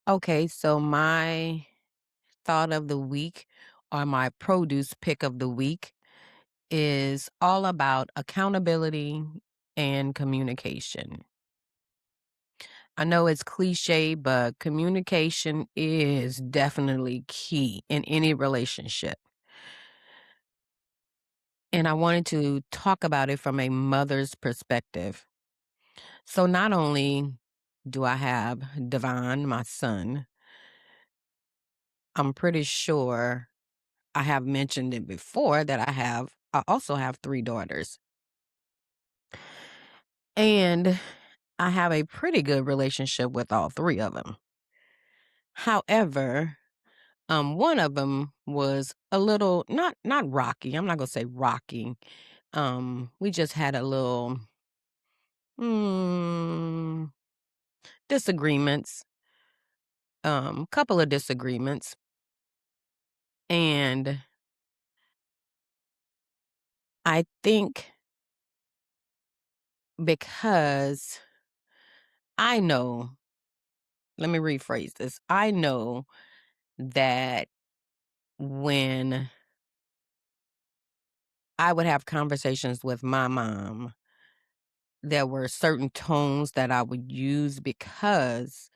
Okay, so my thought of the week or my produce pick of the week is all about accountability and communication. I know it's cliche, but communication is definitely key in any relationship. And I wanted to talk about it from a mother's perspective. So not only do I have Devon, my son, I'm pretty sure I have mentioned it before that I also have 3 daughters. And I have a pretty good relationship with all 3 of them. However, one of them was a little not rocky, I'm not gonna say rocky. We just had a little, mm, disagreements, couple of disagreements, and I think because I know let me rephrase this. I know that when I would have conversations with my mom, there were certain tones that I would use because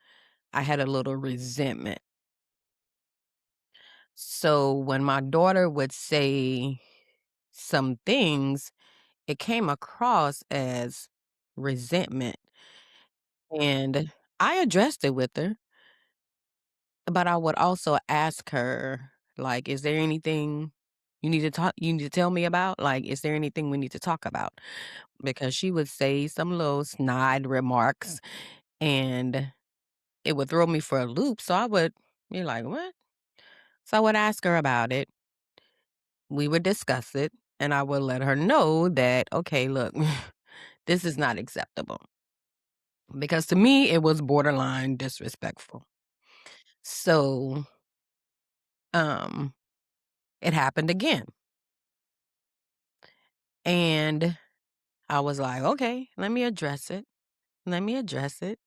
I had a little resentment. So when my daughter would say some things, it came across as resentment. And I addressed it with her, but I would also ask her, like, is there anything you need to tell me about? Like, is there anything we need to talk about? Because she would say some little snide remarks and it would throw me for a loop. So I would be like, what? So I would ask her about it. We would discuss it and I would let her know that, okay, look, this is not acceptable. Because to me, it was borderline disrespectful. So, um, it happened again. And I was like, okay, let me address it. Let me address it.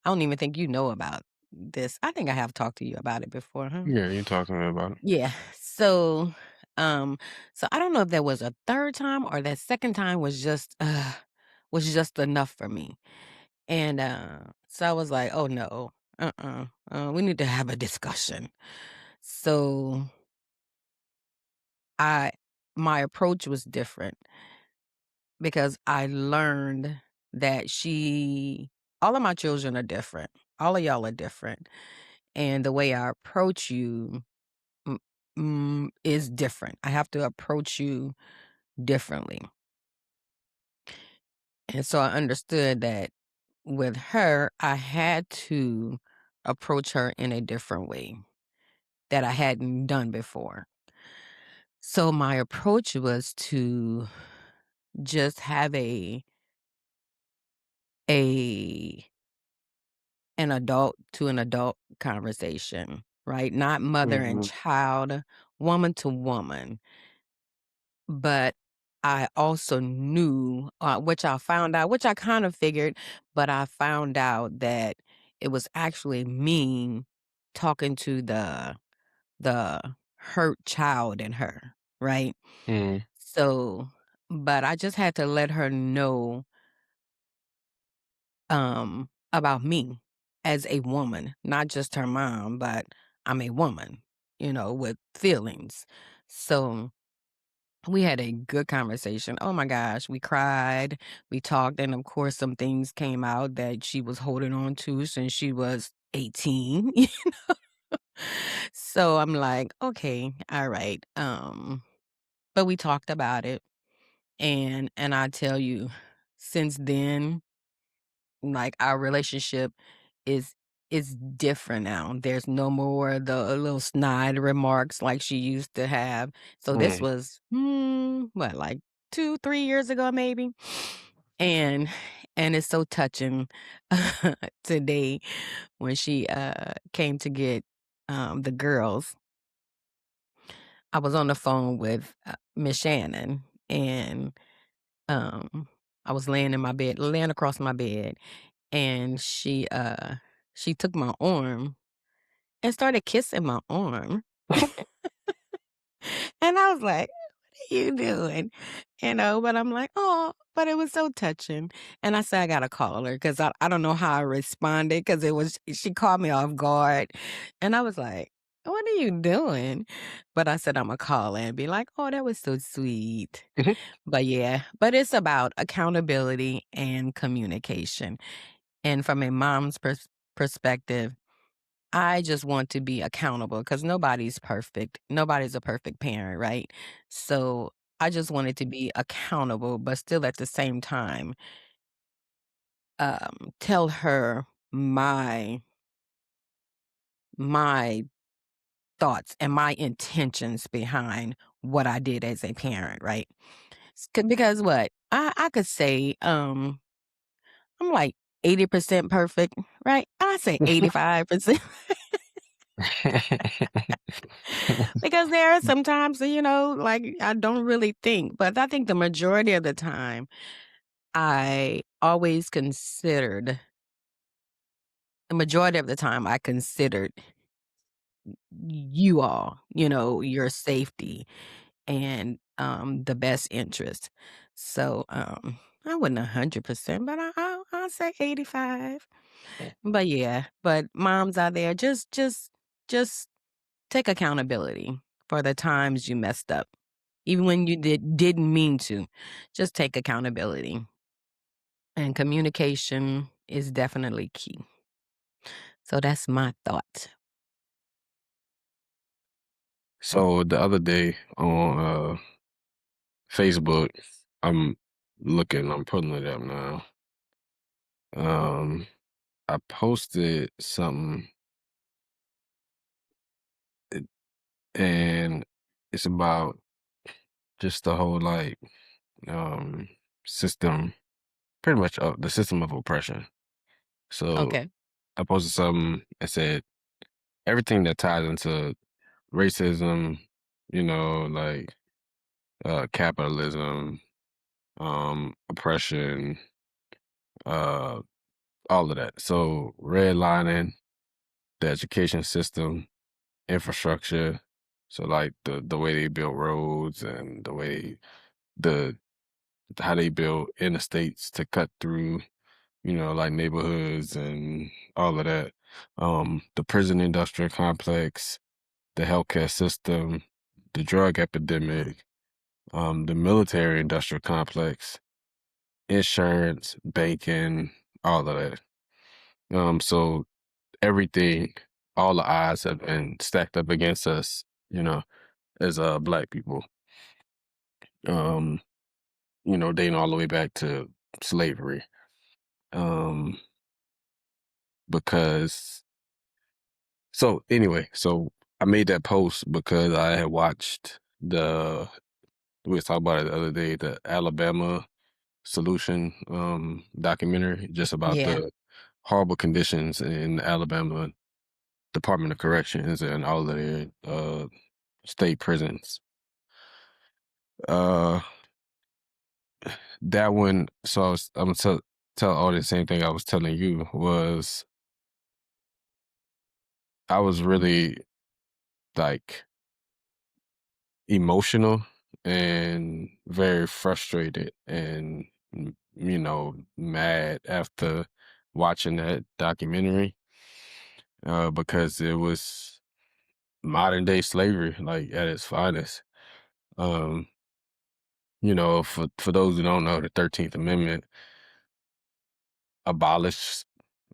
I don't even think you know about this. I think I have talked to you about it before, huh? Yeah, you talked to me about it. Yeah. Um, so I don't know if there was a third time or that second time was just enough for me. And so I was like, oh no, we need to have a discussion. So I my approach was different because I learned that all of my children are different. All of y'all are different. And the way I approach you mm, is different. I have to approach you differently. And so I understood that with her, I had to approach her in a different way that I hadn't done before. So my approach was to just have a an adult to an adult conversation, right? Not mother and Mhm, child, woman to woman. But I also knew, which I found out, which I kind of figured, but I found out that it was actually me talking to the hurt child in her, right? mhm, So, but I just had to let her know about me as a woman, not just her mom, but I'm a woman, with feelings. So we had a good conversation. Oh my gosh, we cried, we talked, and of course, some things came out that she was holding on to since she was 18. So I'm like, okay, all right. But we talked about it, and I tell you, since then, like our relationship is is different now. There's no more the little snide remarks like she used to have. So this mhm. was what, like 2, 3 years ago maybe? And and it's so touching today when she came to get the girls. I was on the phone with Miss Shannon and um I was laying across my bed and she took my arm and started kissing my arm. And I was like, "What are you doing?" But I'm like, "Oh," but it was so touching. And I said, "I gotta call her," 'cause I don't know how I responded, 'cause she caught me off guard. And I was like, "What are you doing?" But I said, "Imma call her and be like, 'Oh, that was so sweet.'" Mhm. But yeah, but it's about accountability and communication. And from a mom's perspective, I just want to be accountable because nobody's perfect. Nobody's a perfect parent, right? So I just wanted to be accountable, but still at the same time, tell her my thoughts and my intentions behind what I did as a parent, right? Because what I could say, I'm like 80% perfect, right? I say 85%. Because there are some times that, like, I don't really think, but I think the majority of the time, I always considered the majority of the time, I considered you all, your safety and, the best interest. So, I wouldn't 100%, but I'll say 85. But yeah, but moms out there, just take accountability for the times you messed up. Even when you didn't mean to, just take accountability, and communication is definitely key. So that's my thought. So the other day on Facebook, I'm pulling it up now. Um, I posted something, uh, and it's about just the whole like um system, pretty much the system of oppression. So Okay. I posted something and said everything that ties into racism, like capitalism, oppression, uh, all of that. So redlining, the education system, infrastructure. So like the way they build roads and the way the how they build interstates to cut through, like neighborhoods and all of that. The prison industrial complex, the healthcare system, the drug epidemic, the military industrial complex, insurance, banking, all of that. So everything, all the odds have been stacked up against us, as black people. Um, dating all the way back to slavery. Um, because so anyway, so I made that post because I had watched we was talking about it the other day, the Alabama Solution documentary just about Yeah. the horrible conditions in Alabama Department of Corrections and all of their state prisons. Uh that one, so I'm gonna tell all the same thing I was telling you was I was really like emotional and very frustrated and mad after watching that documentary because it was modern day slavery like at its finest. um for those who don't know, the 13th Amendment abolished,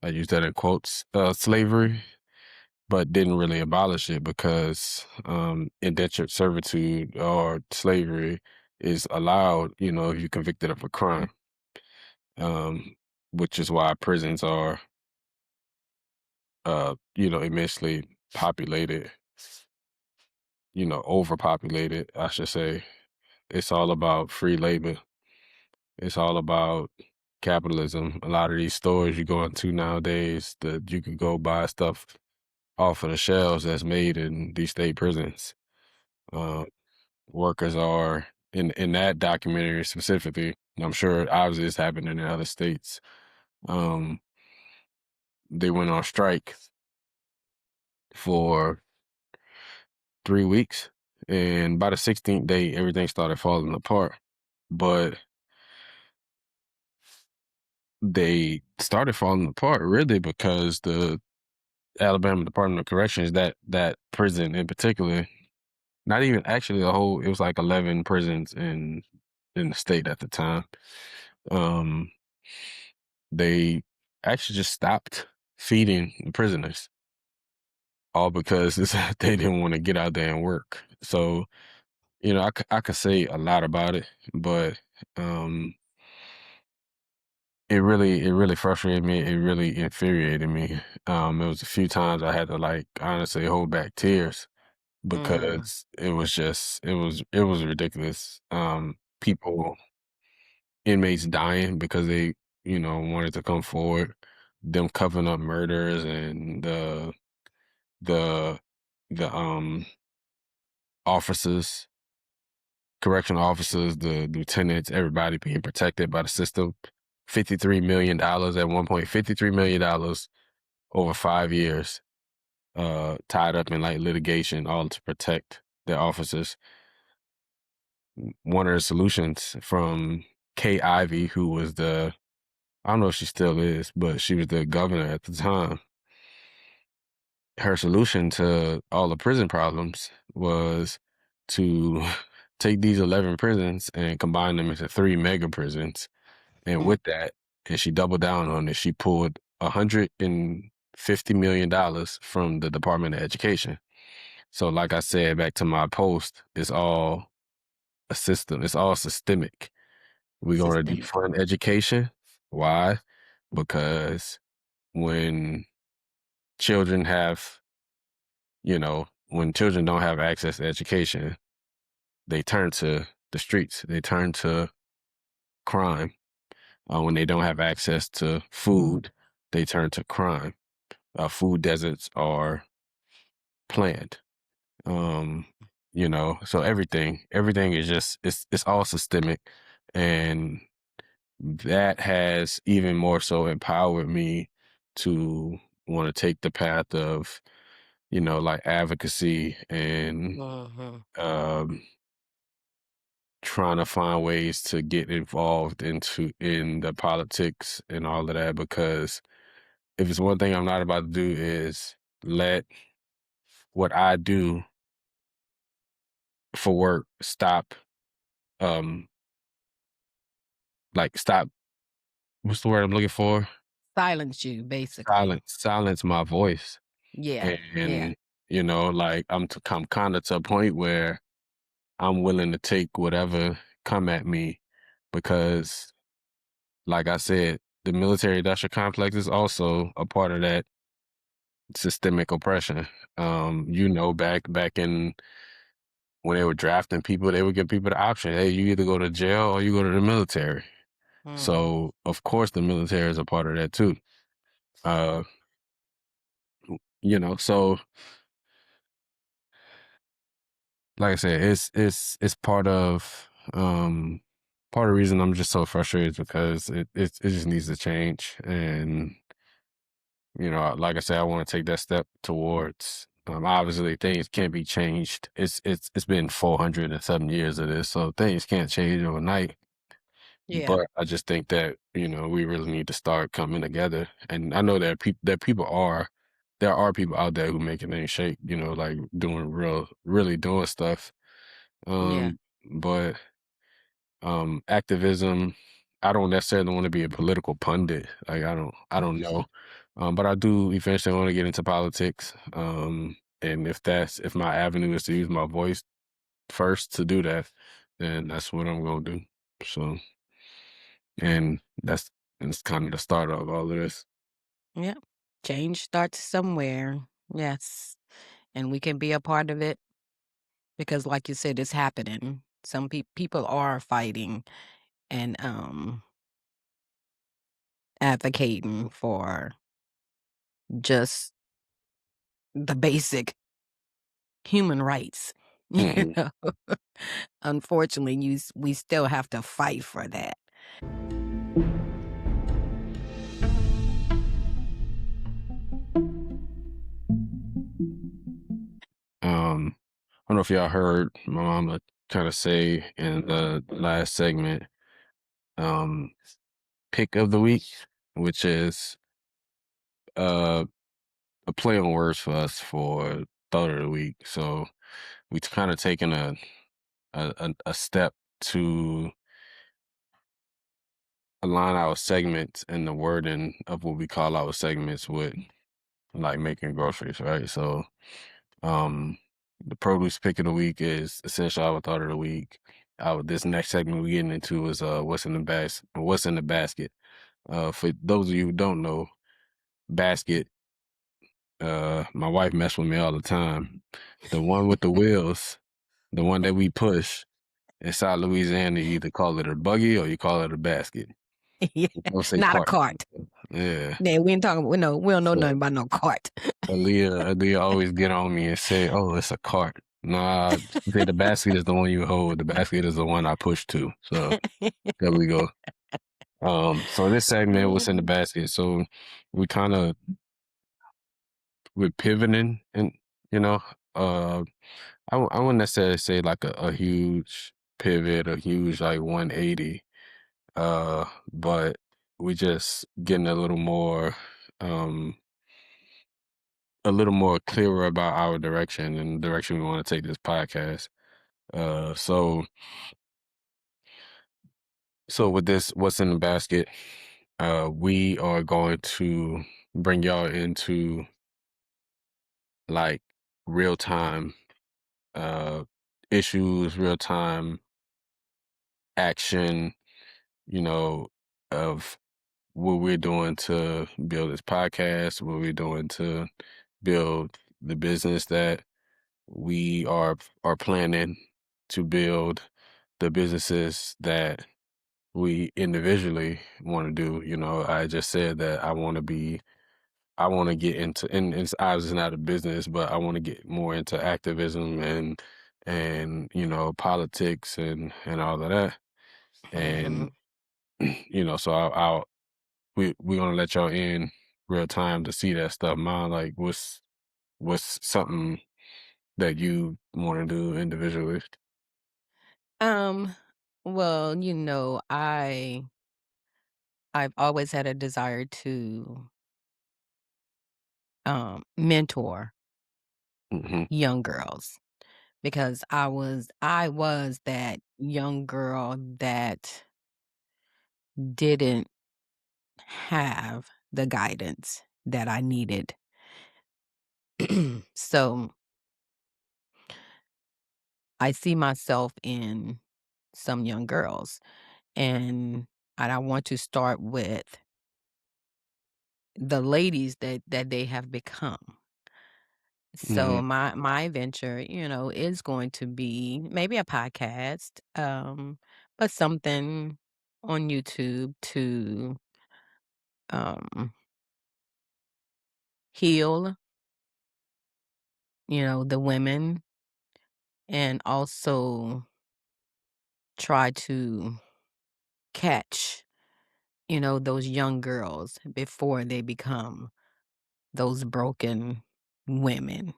I use that in quotes, slavery, but didn't really abolish it because indentured servitude or slavery is allowed, if you're convicted of a crime, um, which is why prisons are, immensely populated, overpopulated, I should say. It's all about free labor. It's all about capitalism. A lot of these stores you go into nowadays that you can go buy stuff off of the shelves that's made in these state prisons. Uh, Workers are in that documentary specifically. And I'm sure obviously it's happening in other states. Um, they went on strike for 3 weeks, and by the 16th day, everything started falling apart. But they started falling apart really because the Alabama Department of Corrections, that prison in particular, not even actually the whole, it was like 11 prisons in the state at the time. Um, they actually just stopped feeding the prisoners, all because they didn't want to get out there and work. So, I could say a lot about it, but um, it really frustrated me. It really infuriated me. It was a few times I had to, like, honestly hold back tears Mm, because it was ridiculous. People, inmates dying because they, wanted to come forward, them covering up murders, and the the officers, correctional officers, the lieutenants, everybody being protected by the system. $53 million at one point, $53 million over 5 years, tied up in like litigation, all to protect their officers. One of the solutions from Kay Ivey, who was I don't know if she still is, but she was the governor at the time. Her solution to all the prison problems was to take these 11 prisons and combine them into 3 mega prisons. And mm. with that, and she doubled down on it, she pulled $150 million from the Department of Education. So, like I said, back to my post, it's all a system, it's all systemic. We're going to Systemic. defund education. Why? Because when children have, when children don't have access to education, they turn to the streets, they turn to crime. When they don't have access to food, they turn to crime. Food deserts are planned. Um, so everything is just, it's all systemic, and that has even more so empowered me to want to take the path of, like advocacy and Mhm. um, trying to find ways to get involved in the politics and all of that. Because if it's one thing I'm not about to do is let what I do for work stop, um, stop. What's the word I'm looking for? Silence you, basically. Silence my voice. Yeah, yeah, And, like I'm kind of to a point where I'm willing to take whatever come at me because, like I said, the military industrial complex is also a part of that systemic oppression. Back in when they were drafting people, they would give people the option: hey, you either go to jail or you go to the military. mhm. So of course the military is a part of that too. Uh, so like I said, it's part of the reason I'm just so frustrated is because it just needs to change. And like I said, I want to take that step towards, obviously things can't be changed. It's been 407 years of this, so things can't change overnight. Yeah, But I just think that, we really need to start coming together. And I know there are people out there who making things shake, like doing really doing stuff. yeah. Um, but activism, I don't necessarily want to be a political pundit. Like I don't know. But I do eventually want to get into politics. And if my avenue is to use my voice first to do that, then that's what I'm gonna do. So, and that's kind of the start of all of this. Yep. Change starts somewhere. Yes. And we can be a part of it because like you said, it's happening. Some people are fighting and advocating for just the basic human rights. You Mhm. know? Unfortunately, we still have to fight for that. if y'all heard my mama kind of say in the last segment, um, pick of the week, which is uh, a play on words for us for thought of the week. So we kind of taken a step to align our segments and the wording of what we call our segments with like making groceries, right? So um the produce pick of the week is essentially our thought of the week. Our this next segment we're getting into is what's in the basket. For those of you who don't know, basket, my wife messed with me all the time. The one with the wheels, the one that we push in South Louisiana, you either call it a buggy or you call it a basket. Yeah, You don't say not a cart. cart. Yeah. Yeah, we ain't talking. We don't know So nothing about no cart. Aaliyah always get on me and say, "Oh, it's a cart." Nah, the basket is the one you hold. The basket is the one I push to. So there we go. So this segment, what's in the basket? So we kind of we're pivoting, and you know, uh, I wouldn't necessarily say like a huge pivot, a huge like 180. But we just getting um, a little more clearer about our direction and the direction we want to take this podcast. Uh, so so with this, what's in the basket? We are going to bring y'all into like real time uh issues, real time action, you know, of what we're doing to build this podcast, what we're doing to build the business that we are planning to build, the businesses that we individually want to do. You know, I just said that I want to get into, and it's obviously not a business, but I want to get more into activism and you know politics and all of that. Mhm. And you know, so we're gonna let y'all in real time to see that stuff. Man, like what's something that you want to do individually? Um, well, I've always had a desire to mentor Hmm. young girls because I was that young girl that didn't have the guidance that I needed. So I see myself in some young girls and I want to start with the ladies that they have become. So Hmm. my venture, is going to be maybe a podcast, but something on YouTube to um heal, the women and also try to catch, those young girls before they become those broken women.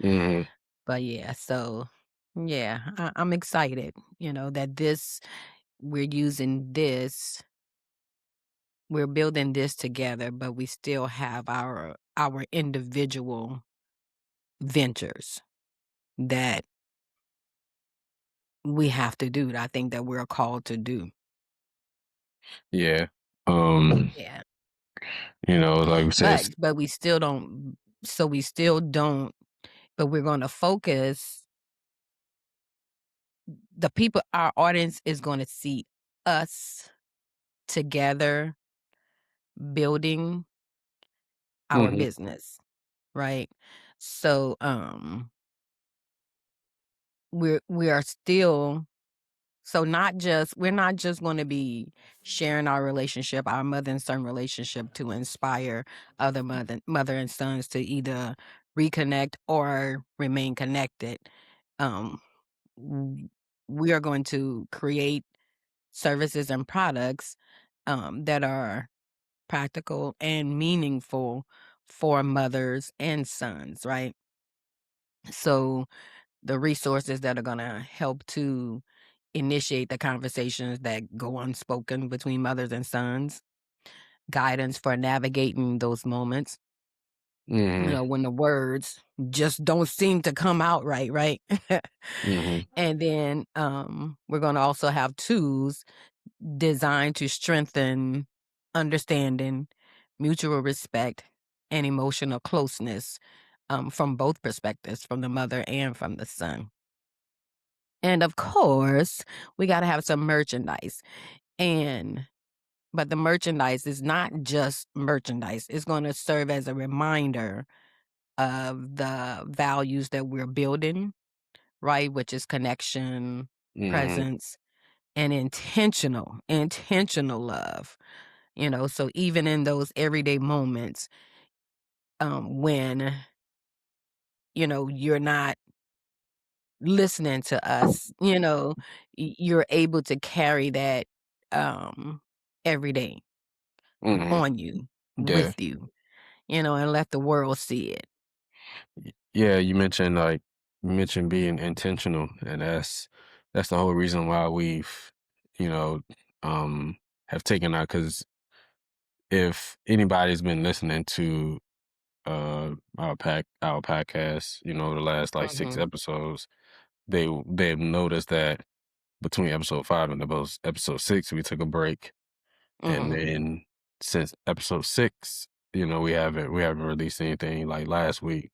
Hmm. But yeah, so yeah, I'm excited, that this, we're building this together, but we still have our individual ventures that we have to do. That I think that we're called to do. Yeah. Um, Yeah. you know, like we said, But we still don't so we still don't but we're going to focus the people our audience is going to see us together building our hmm business, right? So we are still so not just we're not just going to be sharing our relationship, our mother and son relationship to inspire other mother and sons to either reconnect or remain connected. Um w- we are going to create services and products that are practical and meaningful for mothers and sons, right? So the resources that are gonna help to initiate the conversations that go unspoken between mothers and sons, guidance for navigating those moments, Mhm. when the words just don't seem to come out right, right? Mhm. And then, we're gonna also have tools designed to strengthen understanding, mutual respect, and emotional closeness, from both perspectives, from the mother and from the son. And of course, we gotta have some merchandise. And but the merchandise is not just merchandise. It's gonna serve as a reminder of the values that we're building, right? Which is connection, Mhm. presence, and intentional love. So even in those everyday moments, when, you're not listening to us, you're able to carry that, every day Mhm. on you, Yeah. with you, and let the world see it. Yeah, you mentioned being intentional, and that's the whole reason why we've, you know, um, have taken out. Because if anybody's been listening to our podcast, the last like six Mhm, episodes, they've noticed that between episode 5 and about episode 6, we took a break, and mhm. then since episode 6, we haven't released anything like last week.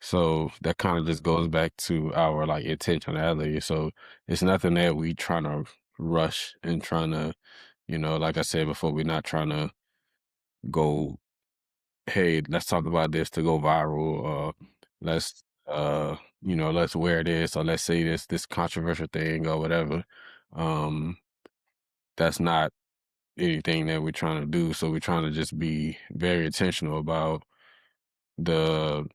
So that kind of just goes back to our like intentionality. So it's nothing that we trying to rush and trying to, like I said before, we're not trying to go, hey, let's talk about this to go viral, or let's let's wear this, or let's say this controversial thing or whatever. Um, that's not anything that we're trying to do. So we're trying to just be very intentional about the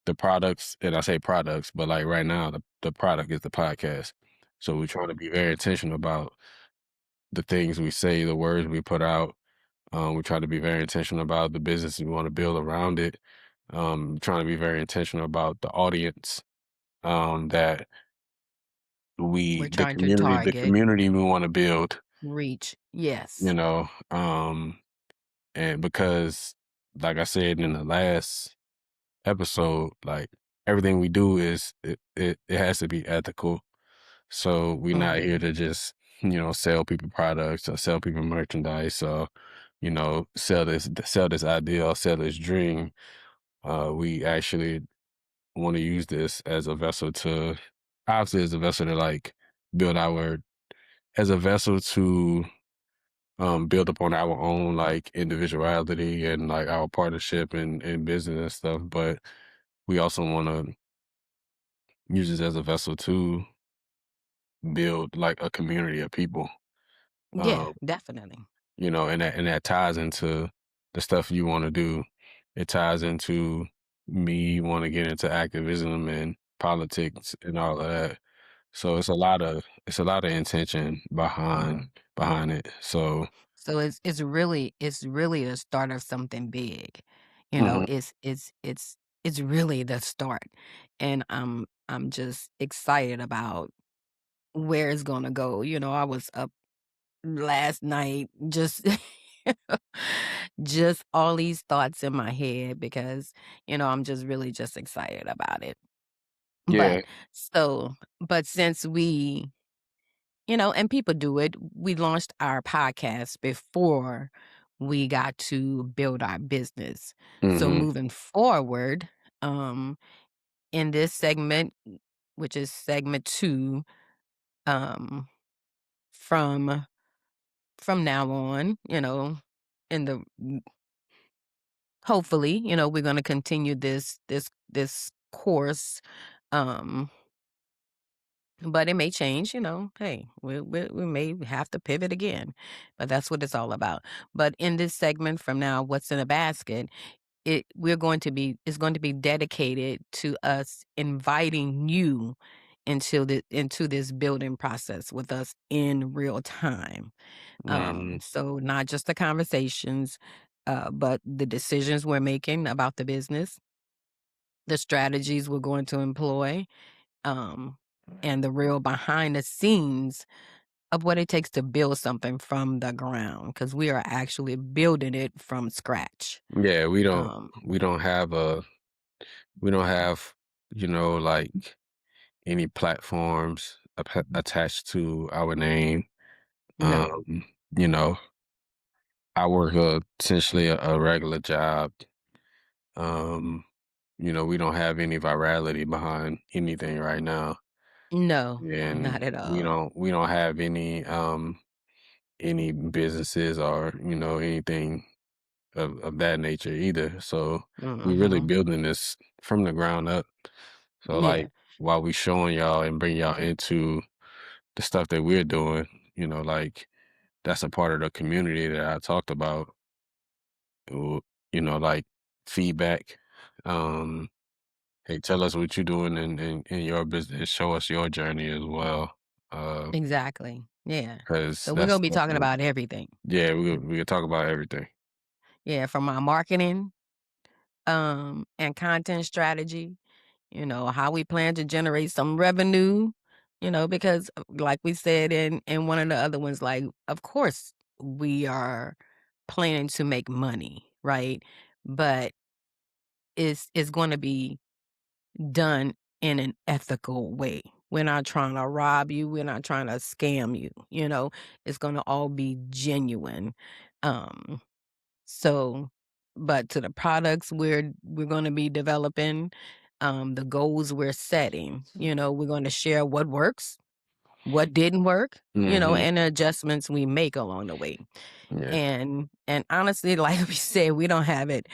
the products, and I say products, but like right now, the product is the podcast. So we're trying to be very intentional about the things we say, the words we put out. We try to be very intentional about the business we want to build around it. Trying to be very intentional about the audience, that We're the trying to the target, community we want to build. reach. You Yes. know, and because, like I said in the last episode, like everything we do it has to be ethical. So we're not here Mhm. to just, sell people products or sell people merchandise, or, sell this idea or sell this dream. We actually want to use this as a vessel to, obviously as a vessel to like build our, as a vessel to build upon our own like individuality and like our partnership and business and stuff. But we also want to use this as a vessel to build like a community of people. Yeah, Um, definitely. and that ties into the stuff you want to do. It ties into me want to get into activism and politics and all of that. So it's a lot of intention behind it. So So it's really the start of something big. mhm. It's really the start. And I'm just excited about where it's gonna go. I was up last night just just all these thoughts in my head because, I'm just really just excited about it. Yeah. But but since and people do it. We launched our podcast before we got to build our business. So Mhm. moving forward, in this segment, which is segment 2, um, from now on, in the hopefully, we're gonna continue this course, um but it may change, hey, we may have to pivot again, but that's what it's all about. But in this segment from now, what's in a basket, it's going to be dedicated to us inviting you into this building process with us in real time. Mhm. So not just the conversations, but the decisions we're making about the business, the strategies we're going to employ, um, and the real behind the scenes of what it takes to build something from the ground, because we are actually building it from scratch. Yeah, Um, we don't have a we don't have, like any platforms attached to our name. no, You know, I work essentially a regular job. Um, we don't have any virality behind anything right now. no, And not at all. we don't have any businesses or, anything of that nature either. So we really Mhm. building this from the ground up. So Yeah, like while we showing y'all and bring y'all into the stuff that we're doing, like that's a part of the community that I talked about. w- like feedback. Um, hey, tell us what you're doing in your business. Show us your journey as well. exactly. Yeah. Because So we're gonna be that's talking about everything. yeah, we could talk about everything. Yeah, from our marketing, and content strategy, how we plan to generate some revenue, because like we said in one of the other ones, like, of course we are planning to make money, right? But it's going to be done in an ethical way. We're not trying to rob you, we're not trying to scam you, it's going to all be genuine. Um so, but to the products we're gonna be developing, the goals we're setting, we're gonna share what works, what didn't work, Hmm. and the adjustments we make along the way. Yeah. And honestly, like we said, we don't have it.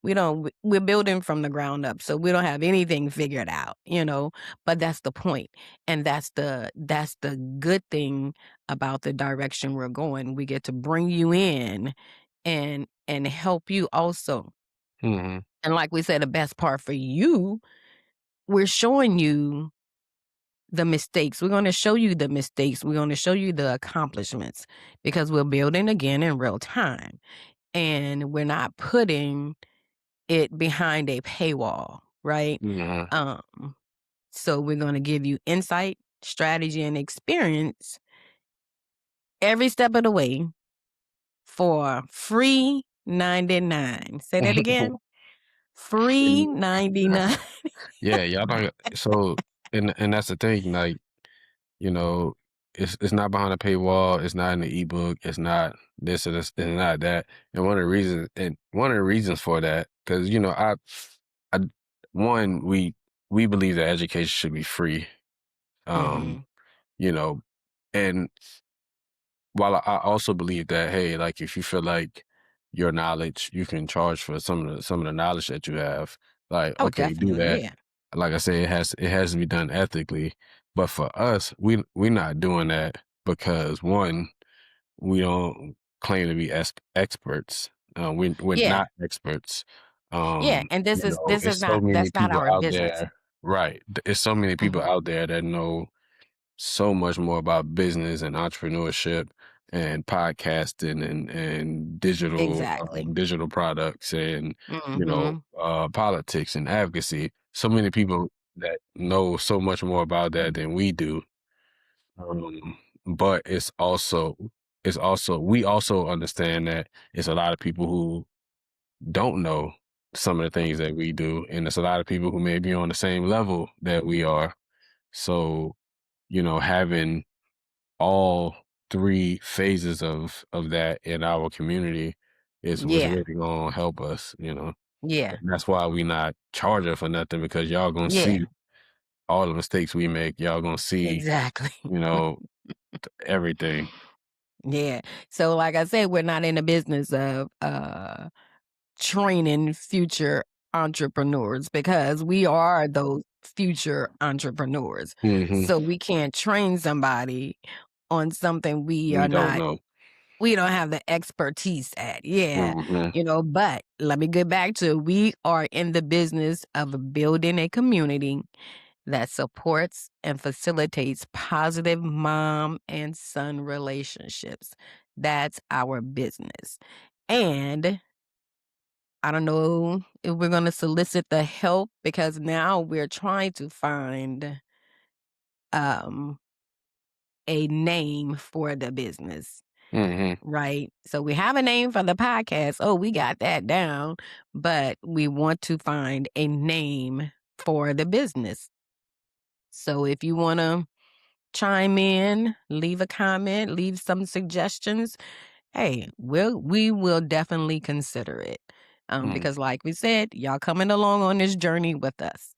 We're building from the ground up, so we don't have anything figured out, but that's the point. And that's the good thing about the direction we're going. We get to bring you in and help you also. Hmm. And like we said, the best part for you, we're showing you the mistakes. We're going to show you the mistakes. We're going to show you the accomplishments because we're building again in real time. And we're not putting it behind a paywall, right? Hmm. Um, so we're going to give you insight, strategy, and experience every step of the way for free 99. Say that again. Free 99. Yeah, y'all not so and that's the thing, like, you know, it's not behind a paywall, it's not in the ebook, it's not this and it's not that. And one of the reasons for that, because I one, we believe that education should be free. Um, Mhm. you know, and while I also believe that, hey, like if you feel like your knowledge, you can charge for some of the knowledge that you have. Like, Oh, okay, do definitely, that. yeah. Like I said, it has to be done ethically. But for us, we're not doing that because one, we don't claim to be experts. We're Yeah, not experts. yeah, and It's so many that's not people our out business. there, right? It's so many people Mhm. out there that know so much more about business and entrepreneurship and podcasting and Exactly. digital products and Mhm. politics and advocacy. So many people that know so much more about that than we do. But it's also we also understand that it's a lot of people who don't know some of the things that we do, and there's a lot of people who may be on the same level that we are. So, having all three phases of that in our community is was Yeah, really gonna help us. yeah, And that's why we not charging for nothing because y'all gonna yeah, see all the mistakes we make. Y'all gonna see, exactly. you know, everything. Yeah. So, like I said, we're not in the business of, training future entrepreneurs because we are those future entrepreneurs. Hmm. So, we can't train somebody on something We don't know. we don't have the expertise at. Yeah. Hmm. But let me get back to we are in the business of building a community that supports and facilitates positive mom and son relationships. That's our business. And I don't know if we're going to solicit the help because now we're trying to find um, a name for the business, Mhm. right? So we have a name for the podcast. Oh, we got that down, but we want to find a name for the business. So if you want to chime in, leave a comment, leave some suggestions, hey, we will definitely consider it. Mm. Because like we said, y'all coming along on this journey with us.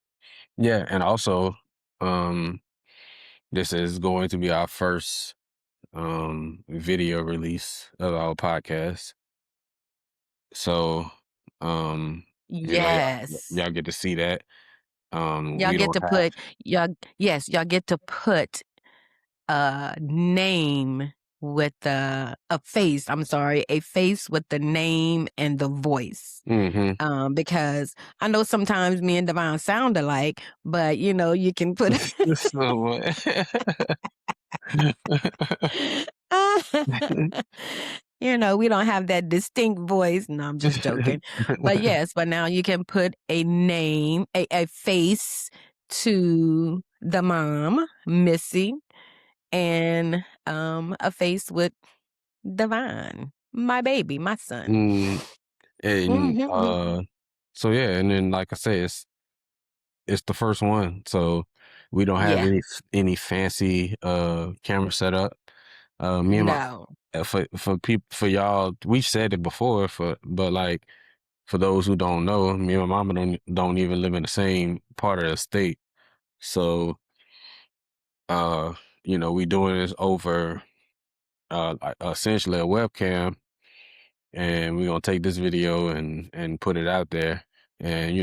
Yeah, and also, um, this is going to be our first video release of our podcast. So, um, Yes. y'all get to see that. Y'all We get don't to have put y'all yes, y'all get to put a name with a face, I'm sorry, a face with the name and the voice. Mhm. Because I know sometimes me and Devon sound alike, but you can put So what? we don't have that distinct voice. No, I'm just joking. But yes, but now you can put a name, a face to the mom, Missy, and a face with Devon, my baby, my son. Mm, and, so yeah, and then like I say, it's the first one, so we don't have Yeah, any fancy, camera setup. Me and my no. for y'all, we said it before, but, like, for those who don't know, me and my mama don't even live in the same part of the state. So, uh, we doing this over, like, essentially a webcam, and we're gonna take this video and put it out there. And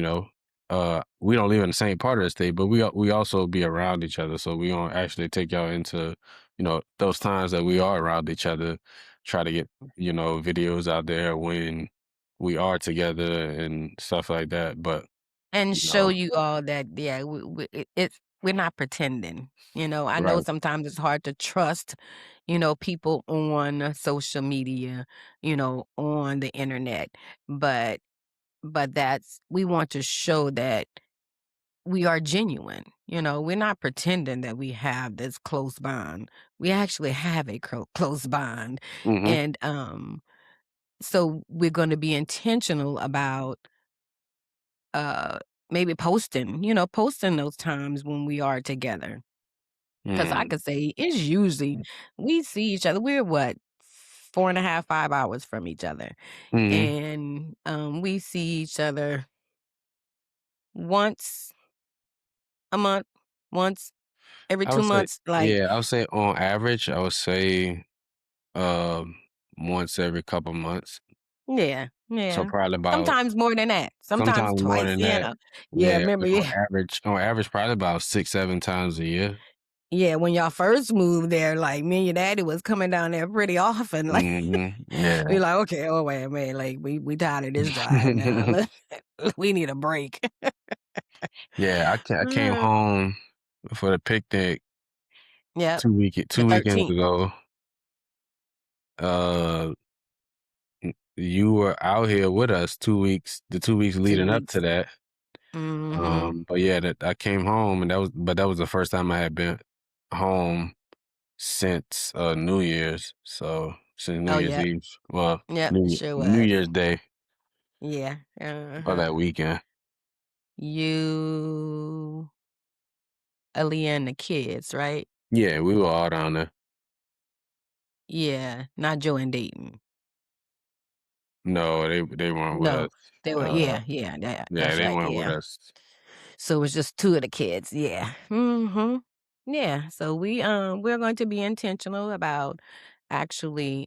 we don't live in the same part of the state, but we also be around each other. So we gonna actually take y'all into those times that we are around each other, try to get videos out there when we are together and stuff like that. But And you show know, you all that, yeah, we're not pretending. I know right? sometimes it's hard to trust, people on social media, on the internet, but that's we want to show that we are genuine. We're not pretending that we have this close bond. We actually have a close bond, Hmm. and so we're going to be intentional about uh maybe posting those times when we are together. Because I Mm. could say it's usually we see each other, we're what, 4.5, 5 hours from each other, Hmm. and we see each other once a month, once every I two would say, months, like, yeah, I would say on average, I would say um once every couple months. yeah, So yeah, probably about sometimes more than that, sometimes sometimes more twice, than that. yeah, Yeah, remember, but on yeah. average, probably about 6, 7 times a year. Yeah, when y'all first moved there, like, me and your daddy was coming down there pretty often, like, Mhm. Yeah. we like, "Okay, oh, wait, man, like, we tired of this drive now, look, we need a break." Yeah, I came Uh, home for the picnic yep, the two weekends 13th, ago. Uh, you were out here with us 2 weeks, the 2 weeks 2 leading up to weeks. that. Mhm. But yeah, that I came home, and that was the first time I had been home since New Year's. So since New Oh, Year's yep, Eve, well, yep, sure New was. Year's Day Yeah, or uh-huh. that weekend. You, Aaliyah, and the kids, right? Yeah, we were all down there. Yeah, not Joe and Dayton. No, they weren't with No, us. they were Uh, yeah, yeah, that's they right, weren't with yeah. us. So it's just 2 of the kids, yeah. Mhm. Yeah, so we're going to be intentional about actually,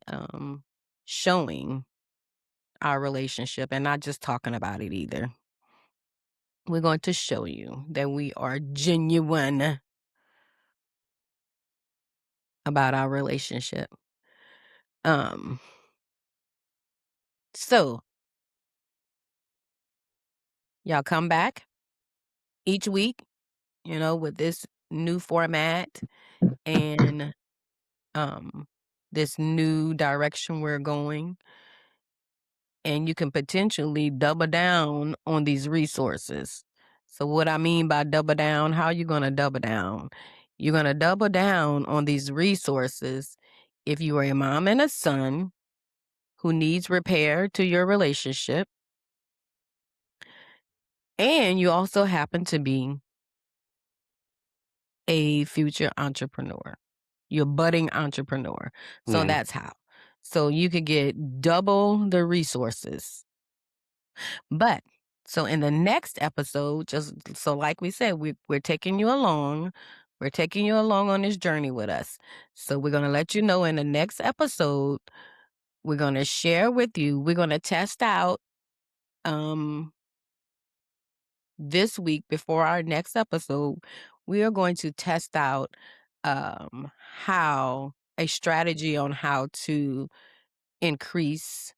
showing our relationship and not just talking about it either. We're going to show you that we are genuine about our relationship. Um, so y'all come back each week, with this new format and, um, this new direction we're going. And you can potentially double down on these resources. So what I mean by double down, how are you gonna double down? You're gonna double down on these resources if you are a mom and a son who needs repair to your relationship, and you also happen to be a future entrepreneur. You're a budding entrepreneur. So Mhm. that's how. So you could get double the resources. But so in the next episode, just so like we said, we're taking you along. We're taking you along on this journey with us. So we're gonna let you know in the next episode, we're gonna share with you, we're gonna test out um this week before our next episode, we are going to test out how a strategy on how to increase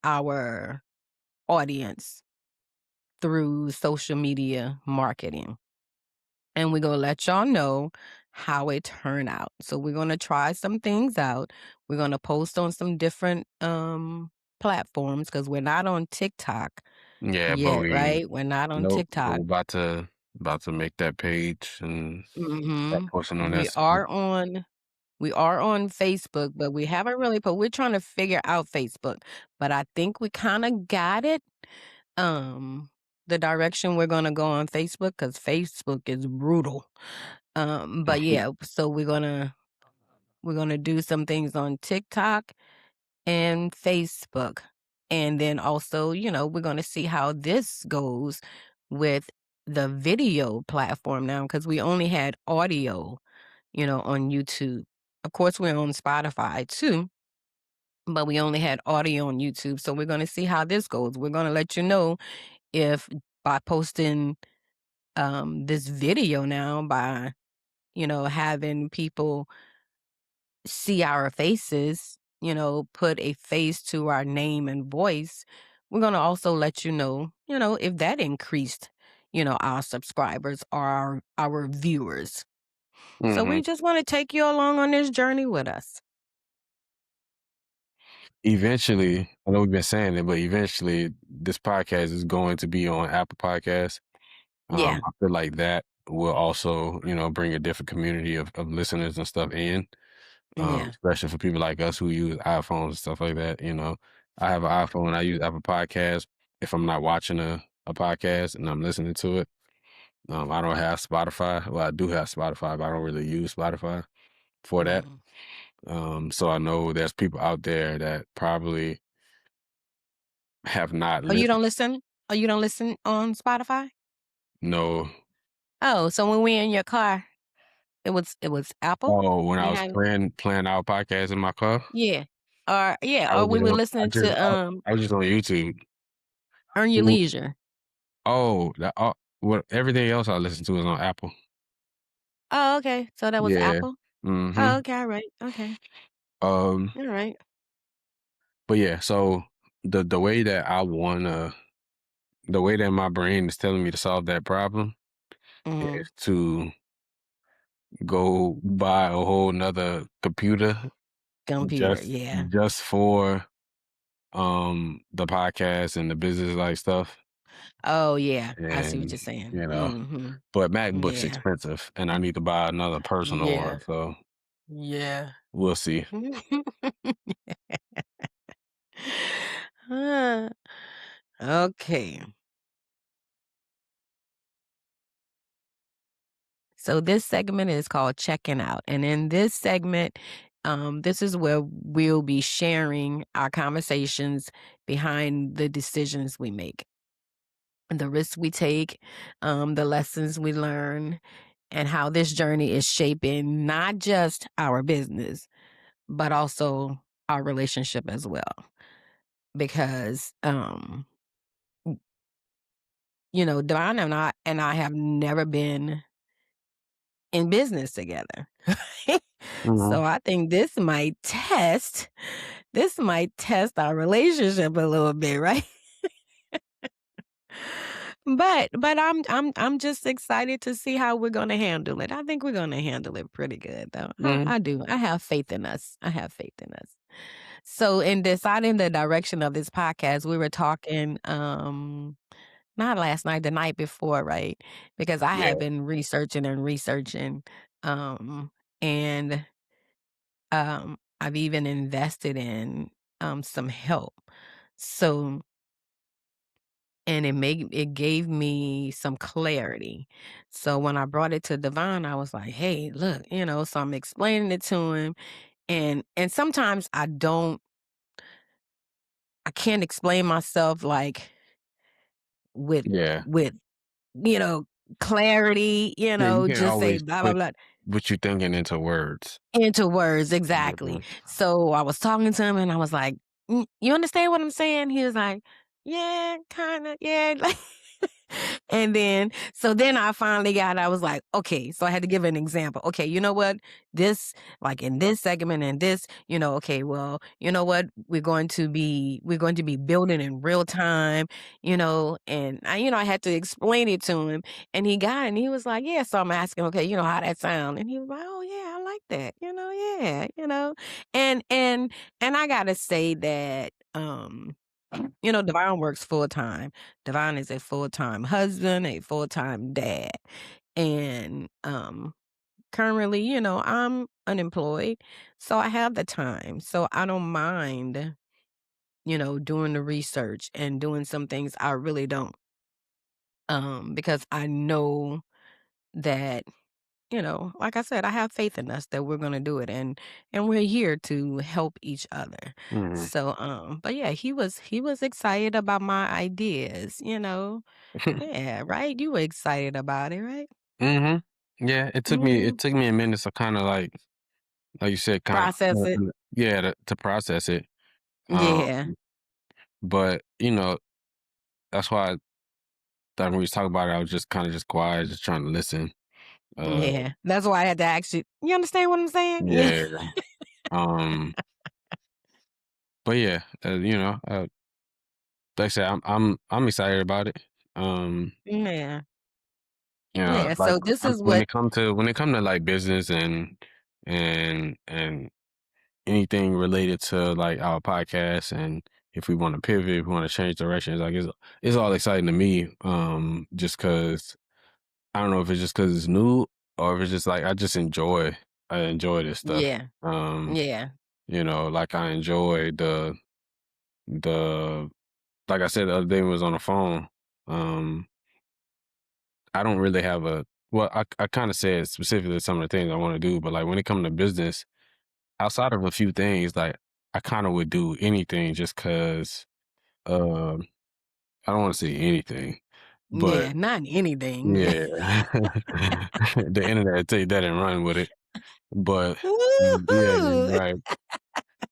our audience through social media marketing. And we're going to let y'all know how it turned out. So we're going to try some things out. We're going to post on some different platforms because we're not on TikTok Yeah, but yet, we right? We're not on nope, but TikTok. we're about to make that page and start Mhm. posting on that We soon. are on we are on Facebook, but we haven't really put we're trying to figure out Facebook, but I think we kinda got it, um, the direction we're gonna go on Facebook because Facebook is brutal. But yeah, so we're gonna do some things on TikTok and Facebook. And then also, we're gonna see how this goes with the video platform now because we only had audio on YouTube. Of course, we're on Spotify too, but we only had audio on YouTube. So we're going to see how this goes. We're going to let you know if by posting this video now, by, having people see our faces, put a face to our name and voice, we're going to also let you know, if that increased, our subscribers or our viewers. So we Mhm. just want to take you along on this journey with us. Eventually, I know we've been saying it, but eventually this podcast is going to be on Apple Podcasts. Yeah. I feel like that will also, bring a different community of listeners and stuff in, Yeah. especially for people like us who use iPhones and stuff like that. I have an iPhone. I use Apple Podcasts if I'm not watching a podcast and I'm listening to it. I don't have Spotify. Well, I do have Spotify, but I don't really use Spotify for that. Mm. So I know there's people out there that probably have not Oh, you listened. don't listen? Oh, you don't listen on Spotify? No. Oh, so when we in your car, it was Apple? Oh, when I You was had playing our podcast in my car, yeah. Or we were listening to, I was just on YouTube. Earn Your Mhm. Leisure. Oh, that what everything else I listen to is on Apple. Oh, okay. So that was Yeah. Apple? Oh, Mhm. okay, alright, okay. Um, Alright. but yeah, so the way that the way that my brain is telling me to solve that problem Mhm. is to go buy a whole 'nother computer Computer, just yeah. just for, the podcast and the business like stuff, Oh, yeah. I see what and, you're saying. you know Mhm. but MacBook's Yeah. expensive, and I need to buy another personal Yeah. one, so Yeah. we'll see. Huh. Okay. So this segment is called Checking Out. And in this segment, this is where we'll be sharing our conversations behind the decisions we make, the risks we take, the lessons we learn, and how this journey is shaping not just our business, but also our relationship as well. Because Devon and I have never been in business together. Mhm. So I think this might test our relationship a little bit, right? But I'm just excited to see how we're gonna handle it. I think we're gonna handle it pretty good though. I, Mhm. I do. I have faith in us. I have faith in us. So in deciding the direction of this podcast, we were talking not last night, the night before, right? Because I Yeah. have been researching and researching. Um, and I've even invested in some help. So and it gave me some clarity. So when I brought it to Devon, I was like, "Hey, look," so I'm explaining it to him, and sometimes I can't explain myself like with Yeah. with you know clarity, Yeah, you can't just say always blah blah put blah. what you're thinking into words. Into words, exactly. Mhm. So I was talking to him and I was like, You understand what I'm saying?" He was like, "Yeah, kinda, yeah." Like, and then I finally I was like, "Okay." So I had to give an example. "Okay, you know what? This, like in this segment and this, okay, well, you know what? We're going to be building in real time, and I had to explain it to him, and he got it, and he was like, "Yeah." So I'm asking, "Okay, how that sound?" And he was like, "Oh, yeah, I like that." Yeah, and I gotta say that, Devon works full time. Devon is a full-time husband, a full-time dad, and, currently, I'm unemployed, so I have the time, so I don't mind, doing the research and doing some things I really don't, because I know that, like I said, I have faith in us that we're gonna do it, and we're here to help each other. Mhm. So, but yeah, he was excited about my ideas, Yeah, right? You were excited about it, right? Mhm. Yeah, it Mhm. took me a minute to kinda, like you said, kinda Process it. yeah, to process it. Um, Yeah, but, that's why that when we was talking about it, I was just kinda just quiet, just trying to listen. Uh, yeah. That's why I had to ask you. You understand what I'm saying? Yeah. yeah, um, but yeah, like I said, I'm excited about it. Um, Yeah. Yeah, like, so this I'm is what when it come to, like, business and anything related to, like, our podcast, and if we wanna pivot, if we wanna change directions, like, it's all exciting to me, just because I don't know if it's just because it's new or if it's just, like, I enjoy this stuff. yeah, Um, yeah, like, I enjoy the like I said the other day when I was on the phone, um, I don't really have I kinda said specifically some of the things I wanna do, but, like, when it come to business, outside of a few things, like, I kinda would do anything just 'cause, um, I don't wanna say anything, but yeah, not anything. yeah, the internet take that and run with it, but yeah, Woo-hoo. right.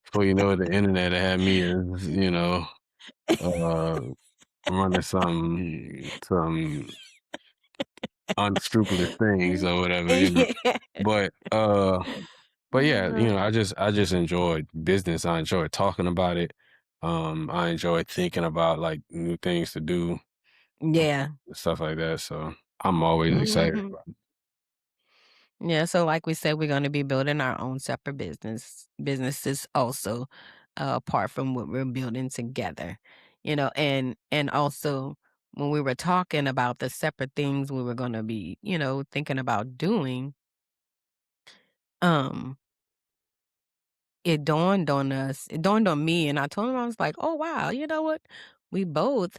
Before you know it, the internet had me as, uh, running some unscrupulous things or whatever. Yeah. But, uh but yeah, Uh, I just enjoyed business. I enjoyed talking about it. I enjoyed thinking about, like, new things to do, um, yeah. stuff like that, so I'm always excited Mhm. about it. Yeah, so like we said, we're gonna be building our own separate businesses also, apart from what we're building together, and also when we were talking about the separate things we were gonna be, thinking about doing, um, it dawned on me, and I told him, I was like, "Oh, wow, you know what? We both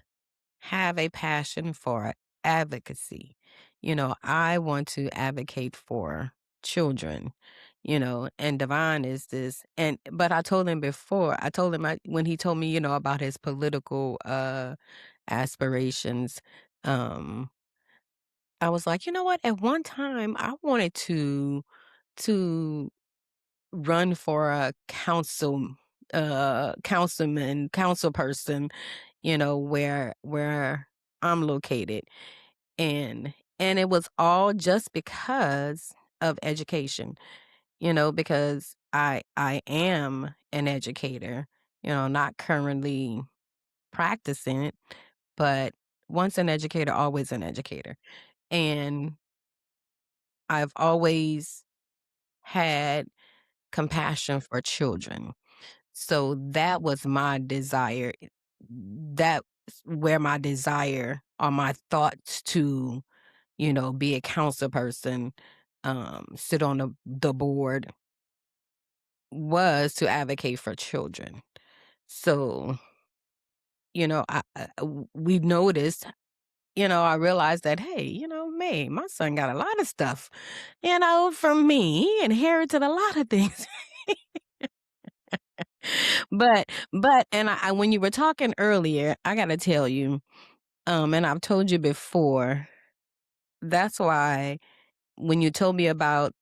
have a passion for advocacy. I want to advocate for children, and Divine is this but I told him when he told me, about his political aspirations, um, I was like, you know what? At one time I wanted to run for a council person, where I'm located. And it was all just because of education, because I am an educator, not currently practicing it, but once an educator, always an educator. And I've always had compassion for children. So that was my desire. That's where my desire or my thoughts to, be a council person sit on the board was to advocate for children. So, we noticed, I realized that, hey, May, my son got a lot of stuff, from me. He inherited a lot of things. But when you were talking earlier, I gotta tell you, and I've told you before, that's why when you told me about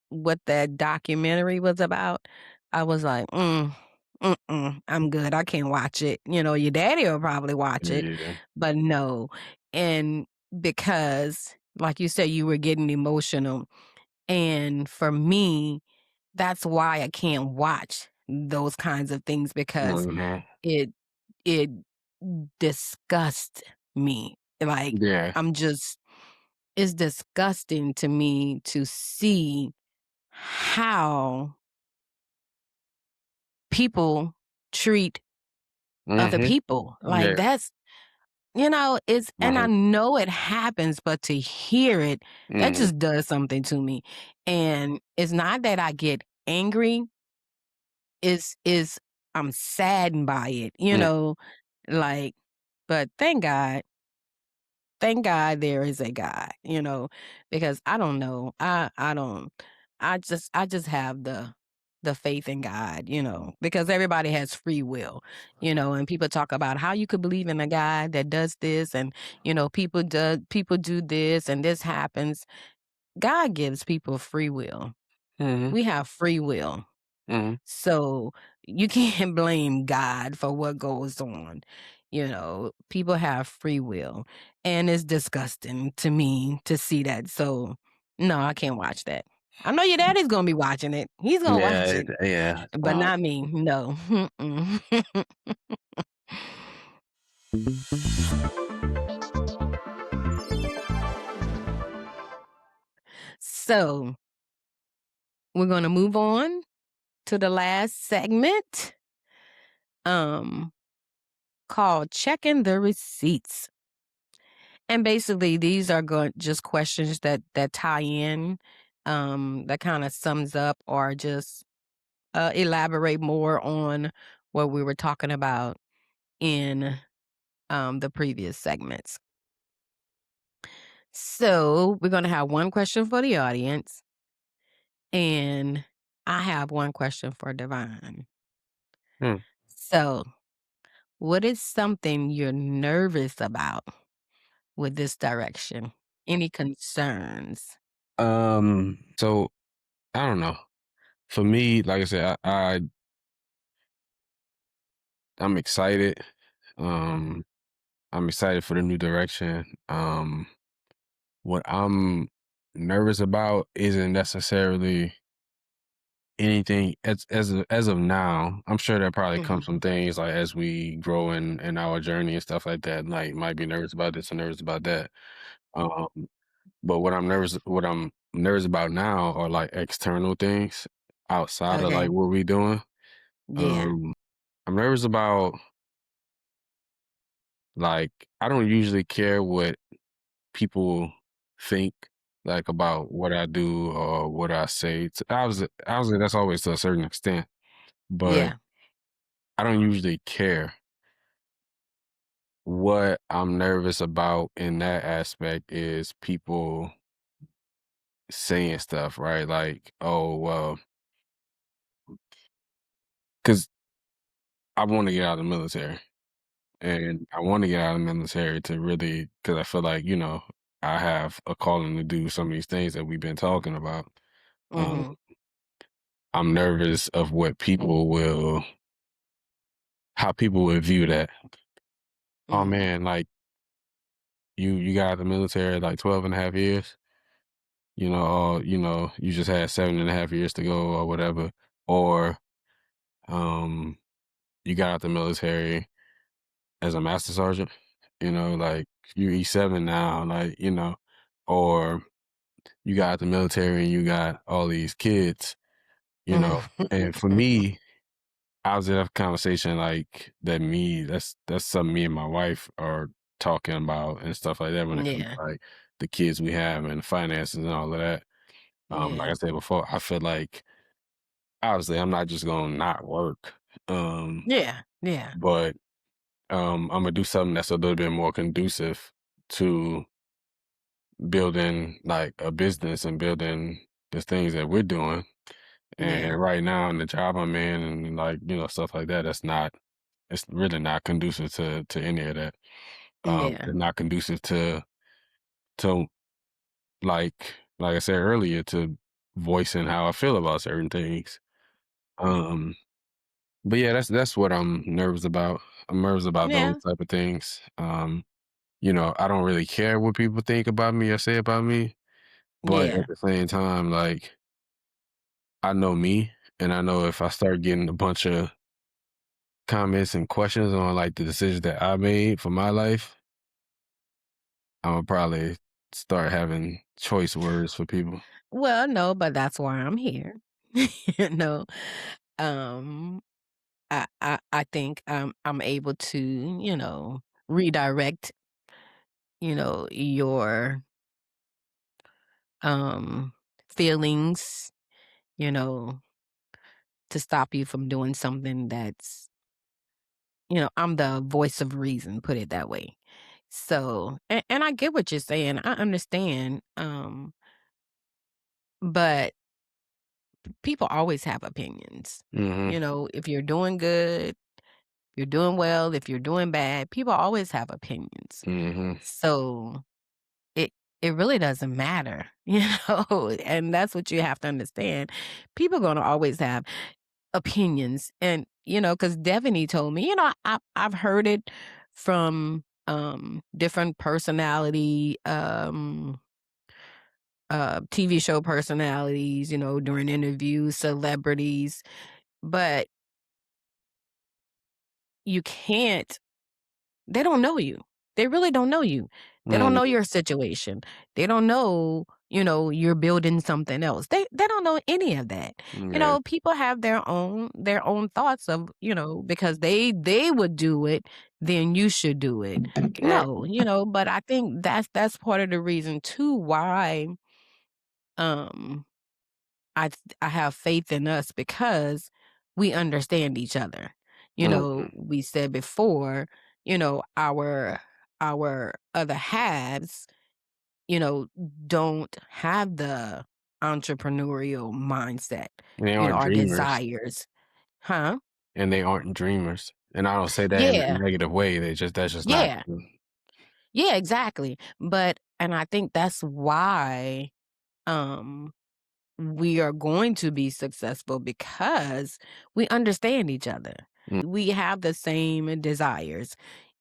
what that documentary was about, I was like, I'm good. I can't watch it. Your daddy will probably watch it, Yeah. but no. And because, like you said, you were getting emotional. And for me, that's why I can't watch those kinds of things because Mhm. it it disgusts me. Like, Yeah. I'm just it's disgusting to me to see how people treat other Mhm. people. Like, Yeah. it's and I Mhm. know it happens, but to hear it, that Mhm. just does something to me. And it's not that I get angry, is I'm saddened by it, Mm. like, but thank God there is a God, because I don't know. I don't I just have the faith in God, because everybody has free will, and people talk about how you could believe in a God that does this and people do this and this happens. God gives people free will. Mhm. We have free will. Mhm. So you can't blame God for what goes on. People have free will. And it's disgusting to me to see that. So no, I can't watch that. I know your daddy's gonna be watching it. He's gonna watch Yeah, it, yeah. but not me. No. Mm-mm. So we're gonna move on to the last segment, um, called checking the receipts. And basically, these are going just questions that tie in, that kind of sums up or just elaborate more on what we were talking about in the previous segments. So we're going to have one question for the audience, and I have one question for Divine. Mm. So, what is something you're nervous about with this direction? Any concerns? So I don't know. For me, like I said, I'm excited. Um, I'm excited for the new direction. What I'm nervous about isn't necessarily anything as of now. I'm sure there probably comes Hmm. some things like as we grow in our journey and stuff like that. Like might be nervous about this and nervous about that. Um, but what I'm nervous about now are like external things outside of Okay. like what we doing. Yeah. Um, I'm nervous about like I don't usually care what people think like about what I do or what I say. Obviously that's always to a certain extent, but Yeah. I don't usually care. What I'm nervous about in that aspect is people saying stuff, right? Like, oh, well, because I want to get out of the military. And I want to get out of the military to really, because I feel like, I have a calling to do some of these things that we've been talking about. Um, Mhm. I'm nervous of how people will view that. Oh Mhm. man, like you got out of the military at like 12 and a half years, or, you just had 7.5 years to go or whatever. Or, um, you got out the military as a master sergeant, like you E7 now, like, or you got out the military and you got all these kids, and for me, I was in a conversation like that's something me and my wife are talking about and stuff like that when it comes Yeah. to like the kids we have and finances and all of that. Like I Yeah. said before, I feel like obviously I'm not just gonna not work, um, Yeah. Yeah. but I'm gonna do something that's a little bit more conducive to building like a business and building the things that we're doing. Yeah. And right now in the job I'm in and like, stuff like that, it's really not conducive to any of that. Yeah. It's not conducive to like I said earlier, to voicing how I feel about certain things. Um, but yeah, that's what I'm nervous about. I'm nervous about those Yeah. type of things. I don't really care what people think about me or say about me, but at Yeah. the same time, like I know me, and I know if I start getting a bunch of comments and questions on like the decisions that I made for my life, I'm gonna probably start having choice words for people. Well, no, but that's why I'm here. you know, um, I think I'm able to, redirect, your um feelings, you know, to stop you from doing something that's, I'm the voice of reason, put it that way. So, and I get what you're saying. I understand. But people always have opinions. Mhm. If you're doing good, you're doing well, if you're doing bad, people always have opinions. Mhm. So it it really doesn't matter, and that's what you have to understand. People gonna always have opinions. And, because Devaney told me, I've heard it from different personality, TV show personalities, during interviews, celebrities, but you can't they don't know you. They really don't know you. They don't know Mhm. your situation. They don't know, you're building something else. They don't know any of that. Yeah. People have their own thoughts of, because they would do it, then you should do it. Right. No, but I think that's part of the reason too why um I have faith in us because we understand each other. Mhm. We said before, our other halves, you know, don't have the entrepreneurial mindset, They aren't our dreamers, desires. Huh? and they aren't dreamers, and I don't say that in a Yeah. negative way, that's just not Yeah. true. Yeah, exactly. And I think that's why um we are going to be successful because we understand each other. Mm, We have the same desires.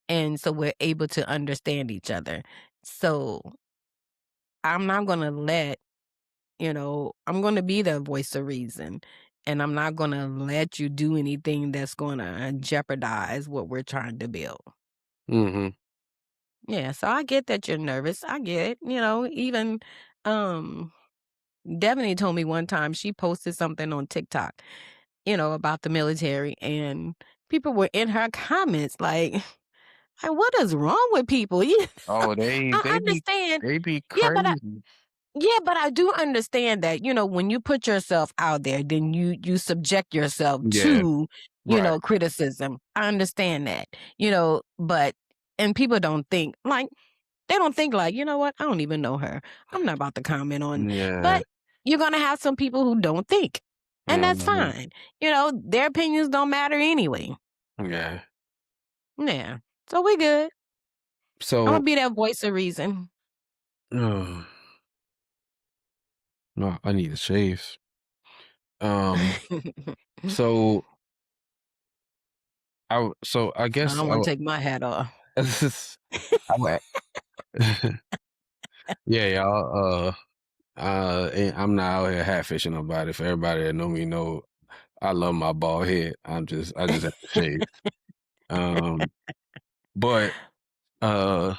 And so we're able to understand each other. So I'm not going to I'm going to be the voice of reason. And I'm not going to let you do anything that's going to jeopardize what we're trying to build. mhm. Yeah. So I get that you're nervous. I get it. Even um, Devaney told me one time she posted something on TikTok about the military, and people were in her comments like, what is wrong with people? Oh, they I they be understand. they be Yeah, but crazy. I do understand that, when you put yourself out there, then you subject yourself Yeah, to, right. criticism. I understand that, but and people don't think like they don't think like, you know what? I don't even know her. I'm not about to comment on, Yeah, but you're gonna have some people who don't think. And that's mhm, fine. Their opinions don't matter anyway. yeah. Yeah. So we good. I'm So gonna be that voice of reason. no, I need to shave. Um, so I I guess don't wanna take my hat off. I would yeah, y'all, I'm not out here hat fishing nobody. For everybody that know me know I love my bald head. I just have to shave. Um, but, uh,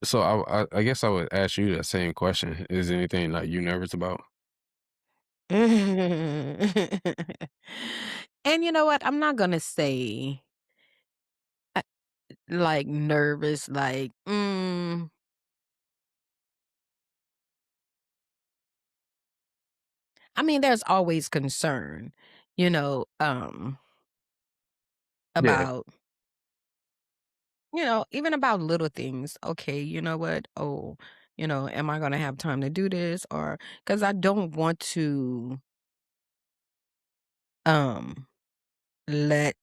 so I guess I would ask you that same question. Is there anything, like, you nervous about? And you know what? I'm not gonna say, uh, like, nervous, like, I mean, there's always concern, you know, Yeah. about, even about little things. Okay, you know what? Oh, am I going to have time to do this? Or because I don't want to um let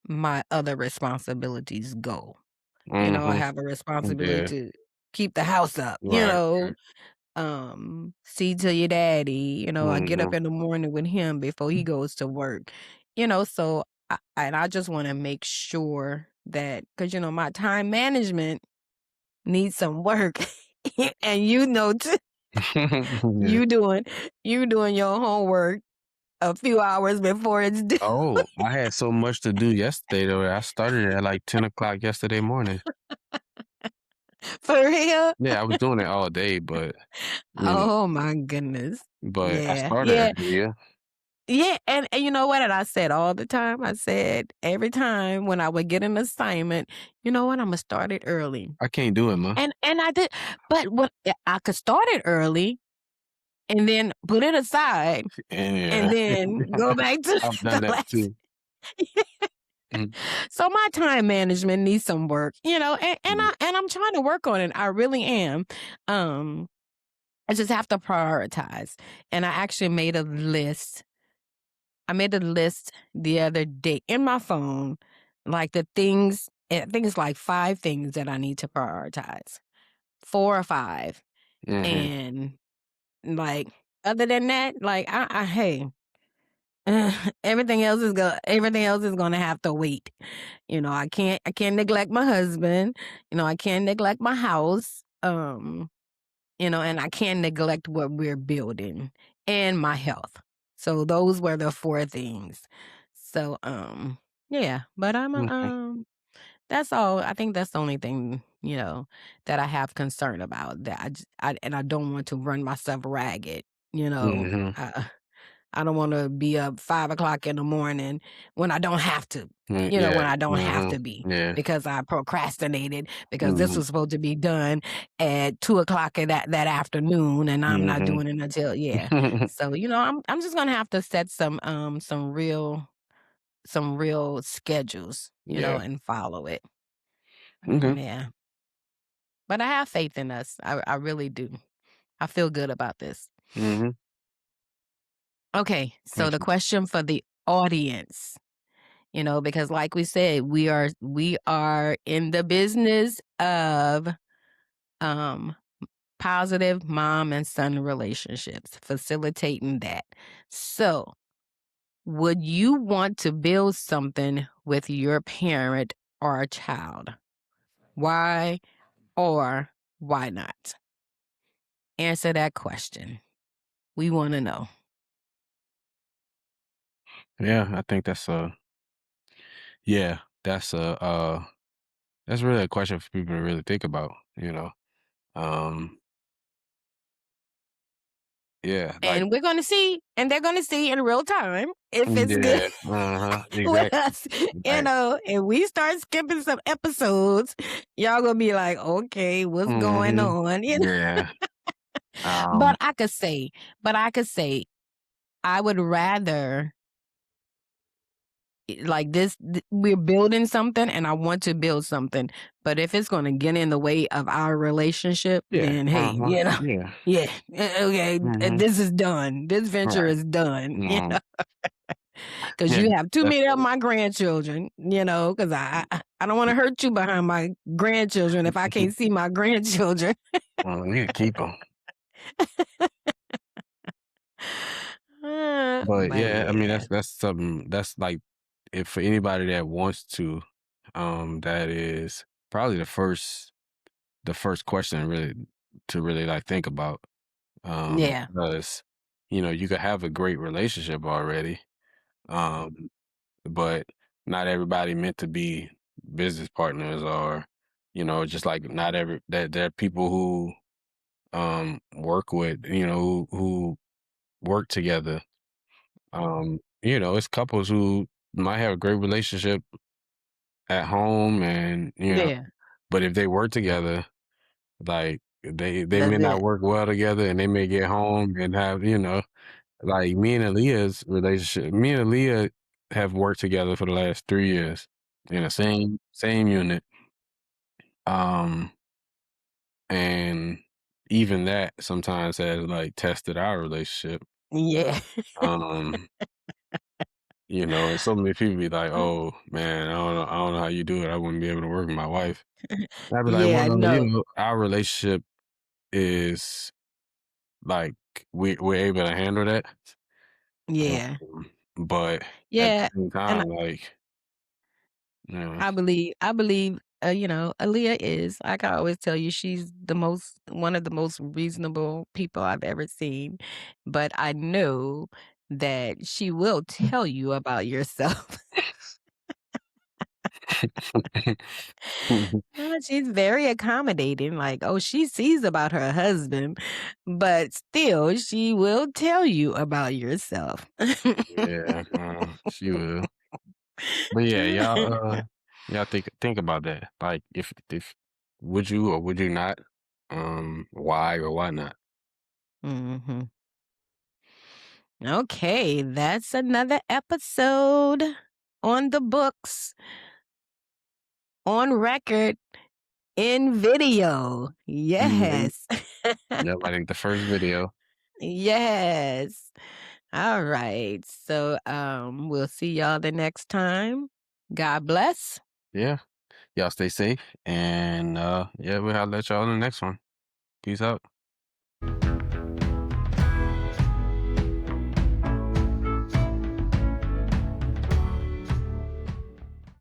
my other responsibilities go. I Mhm. have a responsibility Yeah. to keep the house up, Right, right. see to your daddy, I get up Mhm. in the morning with him before he goes to work, so I just want to make sure that, because, my time management needs some work. And too, Yeah. you doing, you doing your homework a few hours before it's due. Oh, I had so much to do yesterday though. I started at like 10 o'clock yesterday morning. For real. Yeah, I was doing it all day, you know, Oh my goodness. but I Yeah. started Yeah. earlier. Yeah, and you know what? And I said all the time, I said every time when I would get an assignment, you know what? Imma start it early. I can't do it, man. And I did, but what I could start it early and then put it aside Yeah. and then go back to I've done the that last. too. Mm, So my time management needs some work, and mm, I'm trying to work on it. I really am. Um, I just have to prioritize. And I actually made a list. I made a list the other day in my phone, like the things, I think it's like 5 things that I need to prioritize, 4 or 5. mhm. And, like, other than that, like, hey, everything else is gonna have to wait. I can't neglect my husband, I can't neglect my house, and I can't neglect what we're building and my health. So those were the 4 things. So, yeah, but Okay. that's all. I think that's the only thing, that I have concern about, that I don't want to run myself ragged, you know. Mhm. I don't wanna be up 5 o'clock in the morning when I don't have to, Mm, yeah. when I don't have Mhm. to be, Yeah. because I procrastinated, because this Mhm. was supposed to be done at 2 o'clock in that afternoon, and I'm not Mhm. doing it until, yeah. So, I'm just gonna have to set some real schedules, Yeah. and follow it. Okay. Yeah. But I have faith in us. I really do. I feel good about this. Mhm. Okay, so the Gotcha. question for the audience, because like we said, we are in the business of um positive mom and son relationships, facilitating that. So, would you want to build something with your parent or a child? Why or why not? Answer that question. We want to know. Yeah, I think yeah, that's really a question for people to really think about, you know? Um, yeah, like And we're going to see, and they're going to see in real time if it's good. yeah, uh-huh, With exactly. us, Right. and we start skipping some episodes, y'all gonna be like, okay, what's going Mhm. on? Yeah. But Um, I could say, I would rather, like we're building something and I want to build something. But if it's gonna get in the way of our relationship, yeah, then hey, uh-huh, yeah. yeah, okay, Mhm. this is done. This venture Right. is done. Mhm. Because Yeah, you have too many of definitely. my grandchildren, because I don't want to hurt you behind my grandchildren if I can't see my grandchildren. You can keep them. But But yeah, I mean, yeah, that's something that's like if for anybody that wants to, that is probably the first question to really like think about. yeah, Because you could have a great relationship already, um, but not everybody meant to be business partners, or just like not every that there are people who work with who work together. It's couples who might have a great relationship at home, and yeah, but if they work together, like they That's may not it. work well together, and they may get home and have, like me and Aaliyah have worked together for the last 3 years in the same unit, um, and even that sometimes has, like, tested our relationship, Yeah. um, and so many people be like, "Oh, man, I don't know how you do it, I wouldn't be able to work with my wife." And I'd be like, Yeah, "Well, no. our relationship is, like, we're able to handle that, Yeah. um, but at the Yeah, same and time, like, you know." I believe, Aaliyah is, like I always tell you, she's one of the most reasonable people I've ever seen, but I know that she will tell you about yourself. She's very accommodating, like, oh, she sees about her husband, but still, she will tell you about yourself. Yeah, she will. But yeah, y'all think about that. Like, if would you or would you not? Why or why not? Mhm. Okay, that's another episode on the books, on record, in video. Mhm. Yes. Yep, I think the first video. Yes. All right. So, we'll see y'all the next time. God bless. Yeah. Y'all stay safe, and yeah, we'll let y'all in the next one. Peace out.